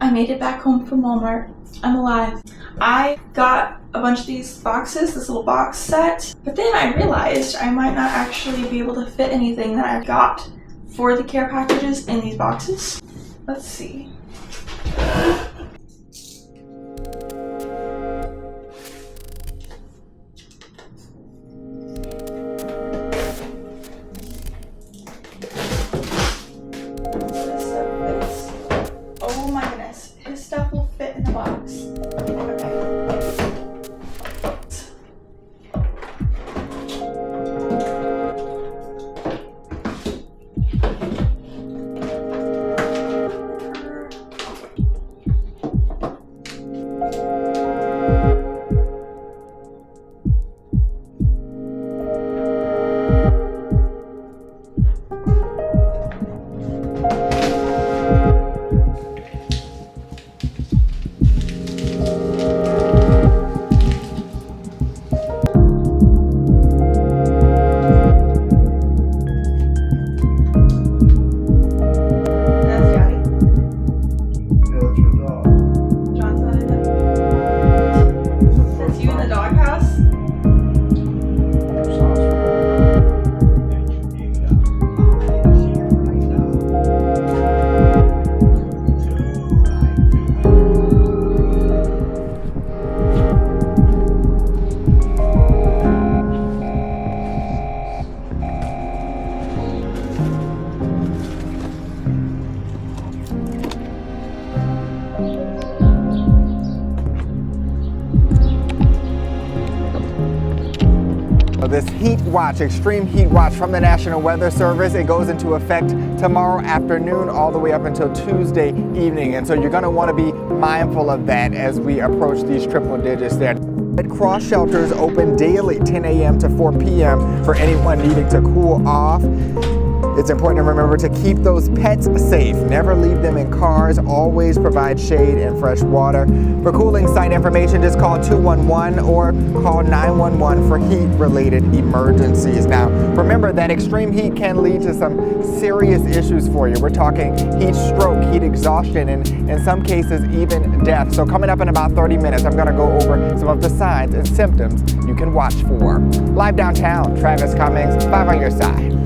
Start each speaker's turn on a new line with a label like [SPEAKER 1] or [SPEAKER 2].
[SPEAKER 1] I made it back home from Walmart. I'm alive. I got a bunch of these boxes, this little box set, but then I realized I might not actually be able to fit anything that I got for the care packages in these boxes. Let's see. Oh my goodness, his stuff will fit in the box. Okay.
[SPEAKER 2] This heat watch, extreme heat watch from the National Weather Service, it goes into effect tomorrow afternoon all the way up until Tuesday evening. And so you're going to want to be mindful of that as we approach these triple digits there. Red Cross shelters open daily 10 a.m. to 4 p.m. for anyone needing to cool off. It's important to remember to keep those pets safe. Never leave them in cars. Always provide shade and fresh water. For cooling site information, just call 211 or call 911 for heat-related emergencies. Now, remember that extreme heat can lead to some serious issues for you. We're talking heat stroke, heat exhaustion, and in some cases, even death. So coming up in about 30 minutes, I'm going to go over some of the signs and symptoms you can watch for. Live downtown, Travis Cummings, 5 on your side.